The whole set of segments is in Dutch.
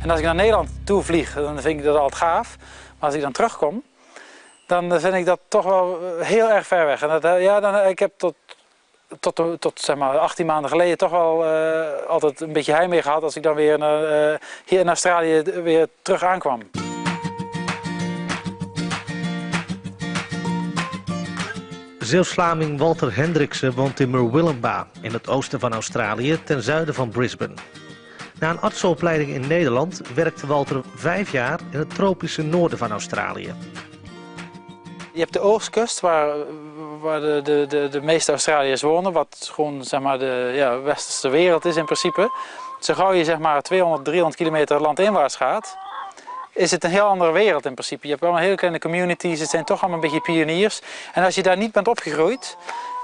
En als ik naar Nederland toe vlieg, dan vind ik dat altijd gaaf. Maar als ik dan terugkom, dan vind ik dat toch wel heel erg ver weg. En dat, ik heb tot zeg maar 18 maanden geleden toch wel altijd een beetje heimwee gehad als ik dan weer hier in Australië weer terug aankwam. Zeeuws-Vlaming Walter Hendriksen woont in Murwillumbah in het oosten van Australië ten zuiden van Brisbane. Na een artsenopleiding in Nederland werkte Walter 5 jaar in het tropische noorden van Australië. Je hebt de oostkust waar de meeste Australiërs wonen, wat gewoon zeg maar de westerse wereld is in principe. Zo gauw je zeg maar 200, 300 kilometer landinwaarts gaat, is het een heel andere wereld in principe. Je hebt allemaal hele kleine communities, het zijn toch allemaal een beetje pioniers. En als je daar niet bent opgegroeid,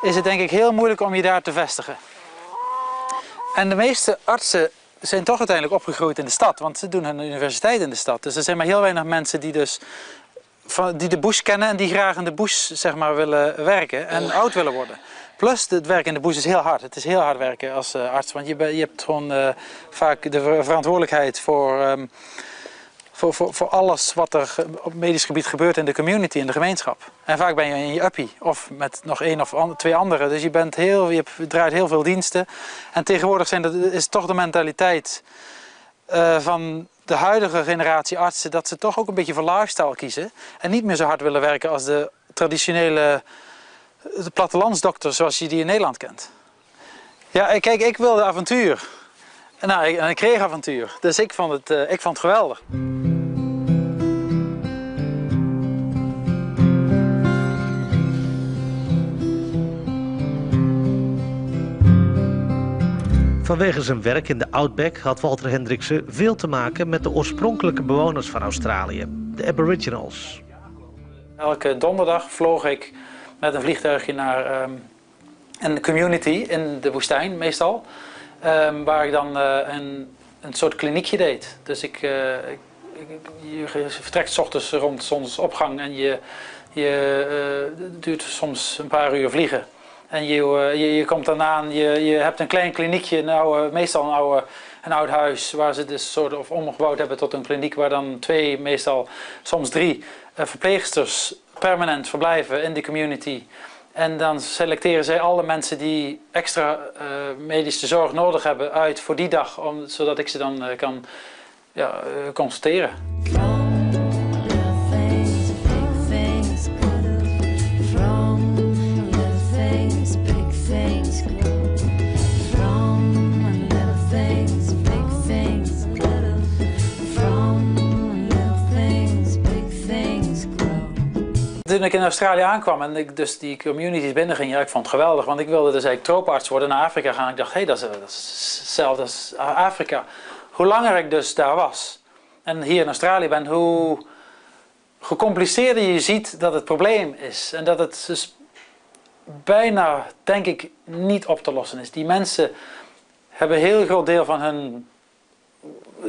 is het denk ik heel moeilijk om je daar te vestigen. En de meeste artsen zijn toch uiteindelijk opgegroeid in de stad, want ze doen hun universiteit in de stad. Dus er zijn maar heel weinig mensen die de bush kennen en die graag in de bush zeg maar, willen werken en oud willen worden. Plus het werk in de bush is heel hard. Het is heel hard werken als arts, want je hebt gewoon vaak de verantwoordelijkheid voor alles wat er op medisch gebied gebeurt in de community, in de gemeenschap. En vaak ben je in je uppie of met nog 1 of 2 anderen. Dus je draait heel veel diensten. En tegenwoordig is toch de mentaliteit van de huidige generatie artsen dat ze toch ook een beetje voor lifestyle kiezen. En niet meer zo hard willen werken als de traditionele plattelandsdokter zoals je die in Nederland kent. Ja, kijk, ik wilde avontuur. En ik kreeg avontuur. Dus ik vond het geweldig. Vanwege zijn werk in de Outback had Walter Hendriksen veel te maken met de oorspronkelijke bewoners van Australië, de Aboriginals. Elke donderdag vloog ik met een vliegtuigje naar een community in de woestijn meestal. Waar ik dan een soort kliniekje deed. Dus je vertrekt 's ochtends rond zonsopgang en het duurt soms een paar uur vliegen. En je komt dan aan, je hebt een klein kliniekje, meestal een oud huis, waar ze dus soort of omgebouwd hebben tot een kliniek waar dan 2, meestal soms 3 verpleegsters permanent verblijven in de community. En dan selecteren zij alle mensen die extra medische zorg nodig hebben uit voor die dag, zodat ik ze dan kan consulteren. Toen ik in Australië aankwam en ik dus die communities binnenging, ik vond het geweldig, want ik wilde dus eigenlijk trooparts worden, naar Afrika gaan. Ik dacht, hé, dat is hetzelfde als Afrika. Hoe langer ik dus daar was en hier in Australië ben, hoe gecompliceerder je ziet dat het probleem is. En dat het dus bijna, denk ik, niet op te lossen is. Die mensen hebben een heel groot deel van hun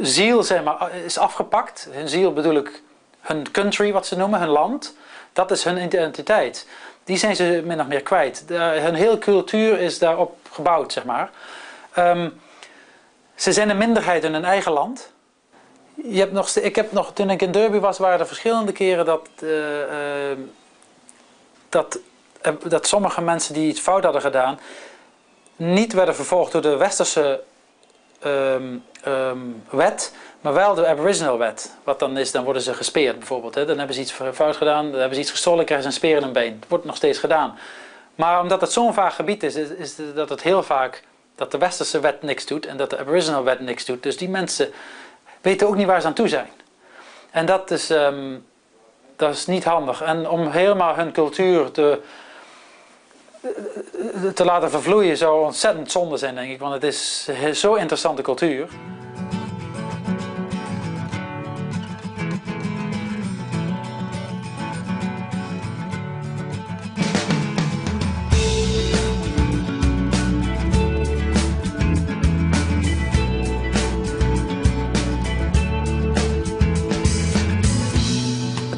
ziel, zeg maar, is afgepakt. Hun ziel bedoel ik hun country, wat ze noemen, hun land. Dat is hun identiteit. Die zijn ze min of meer kwijt. Hun hele cultuur is daarop gebouwd, zeg maar. Ze zijn een minderheid in hun eigen land. Toen ik in Derby was, waren er verschillende keren dat sommige mensen die iets fout hadden gedaan, niet werden vervolgd door de westerse wet, maar wel de Aboriginal wet. Wat dan is, dan worden ze gespeerd bijvoorbeeld. Dan hebben ze iets fout gedaan, dan hebben ze iets gestolen, krijgen ze een speer in hun been. Dat wordt nog steeds gedaan. Maar omdat het zo'n vaag gebied is dat het heel vaak dat de westerse wet niks doet en dat de Aboriginal wet niks doet. Dus die mensen weten ook niet waar ze aan toe zijn. En dat is niet handig. En om helemaal hun cultuur te laten vervloeien zou ontzettend zonde zijn, denk ik. Want het is zo'n interessante cultuur.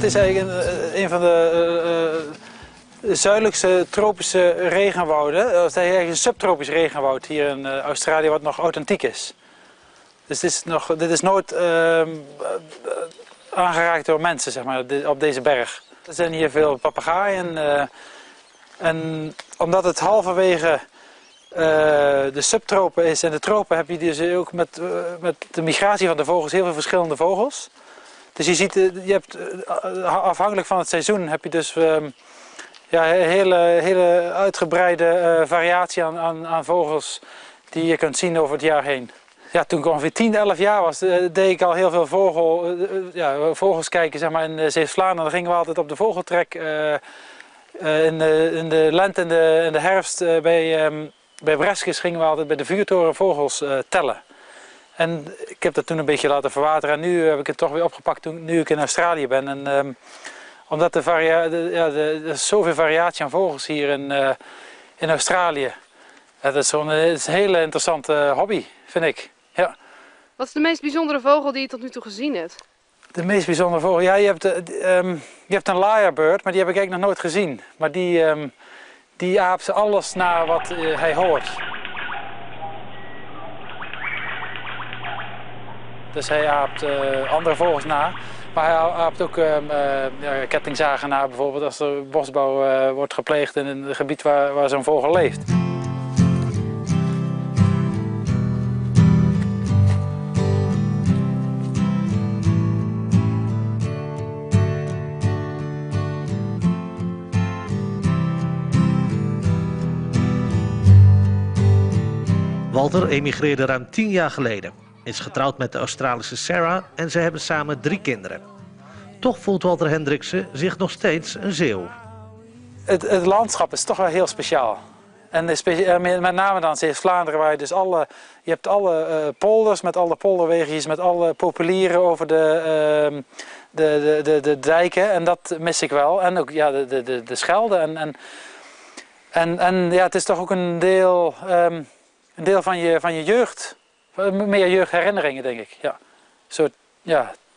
Het is eigenlijk een van de zuidelijkste tropische regenwouden. Het is eigenlijk een subtropisch regenwoud hier in Australië wat nog authentiek is. Dus dit is nooit aangeraakt door mensen, zeg maar, op deze berg. Er zijn hier veel papegaaien. En omdat het halverwege de subtropen is en de tropen, heb je dus ook met de migratie van de vogels heel veel verschillende vogels. Dus je ziet, afhankelijk van het seizoen heb je dus hele uitgebreide variatie aan vogels die je kunt zien over het jaar heen. Ja, toen ik ongeveer 10, 11 jaar was, deed ik al heel veel vogels kijken, zeg maar, in Zeeuws-Vlaanderen. Dan gingen we altijd op de vogeltrek in de lente en de herfst bij Breskes gingen we altijd bij de vuurtoren vogels tellen. En ik heb dat toen een beetje laten verwateren en nu heb ik het toch weer opgepakt nu ik in Australië ben. En, omdat er is zoveel variatie aan vogels hier in Australië. Het is een hele interessante hobby, vind ik. Ja. Wat is de meest bijzondere vogel die je tot nu toe gezien hebt? De meest bijzondere vogel? Ja, je hebt een lyrebird, maar die heb ik eigenlijk nog nooit gezien. Maar die aapt alles naar wat hij hoort. Dus hij aapt andere vogels na. Maar hij aapt ook kettingzagen na, bijvoorbeeld als er bosbouw wordt gepleegd in een gebied waar zo'n vogel leeft. Walter emigreerde ruim 10 jaar geleden, is getrouwd met de Australische Sarah en ze hebben samen 3 kinderen. Toch voelt Walter Hendriksen zich nog steeds een Zeeuw. Het landschap is toch wel heel speciaal. En met name dan Zeeuws-Vlaanderen, waar je dus je hebt alle polders met alle polderwegjes, met alle populieren over de dijken. En dat mis ik wel. En ook ja, de Schelde. En ja, het is toch ook een deel van je jeugd. Meer jeugdherinneringen, denk ik. Ja. Een soort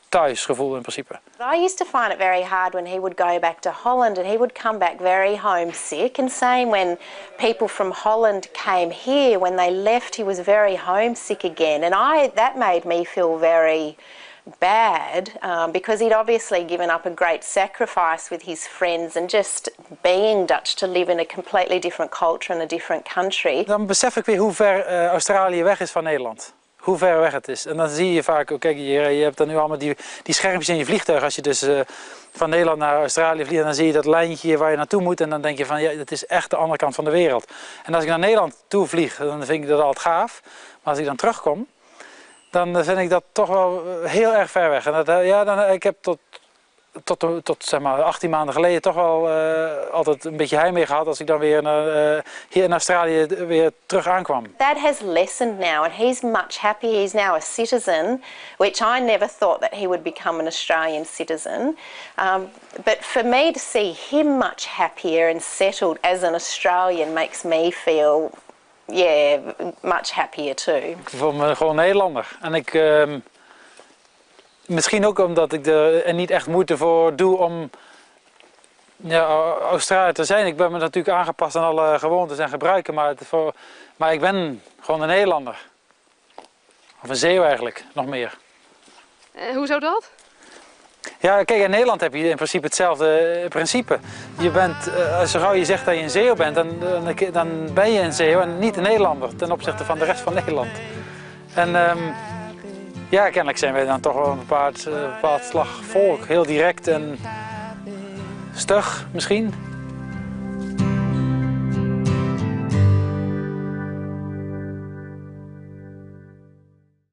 thuisgevoel in principe. I used to find it very hard when he would go back to Holland and he would come back very homesick. And same when people from Holland came here, when they left he was very homesick again. And that made me feel very bad because he'd obviously given up a great sacrifice with his friends and just being Dutch to live in a completely different culture and a different country. Dan besef ik weer hoe ver Australië weg is van Nederland. Hoe ver weg het is. En dan zie je vaak, kijk, je hebt dan nu allemaal die schermpjes in je vliegtuig. Als je dus van Nederland naar Australië vliegt, dan zie je dat lijntje waar je naartoe moet. En dan denk je van, ja, dat is echt de andere kant van de wereld. En als ik naar Nederland toe vlieg, dan vind ik dat altijd gaaf. Maar als ik dan terugkom, dan vind ik dat toch wel heel erg ver weg. En ik heb tot zeg maar 18 maanden geleden toch wel altijd een beetje heimwee gehad als ik dan weer hier in Australië weer terug aankwam. That has lessened now and he's much happier. He's now a citizen, which I never thought that he would become an Australian citizen. But for me to see him much happier and settled as an Australian makes me feel, yeah, much happier too. Ik voel me gewoon Nederlander. En misschien ook omdat ik er niet echt moeite voor doe om Australië te zijn. Ik ben me natuurlijk aangepast aan alle gewoontes en gebruiken, maar ik ben gewoon een Nederlander. Of een Zeeuw eigenlijk, nog meer. Hoezo dat? Ja, kijk, in Nederland heb je in principe hetzelfde principe. Je bent, zo gauw je zegt dat je een Zeeuw bent, dan ben je een Zeeuw en niet een Nederlander ten opzichte van de rest van Nederland. En ja, kennelijk zijn wij dan toch wel een bepaald slag volk. Heel direct en stug misschien.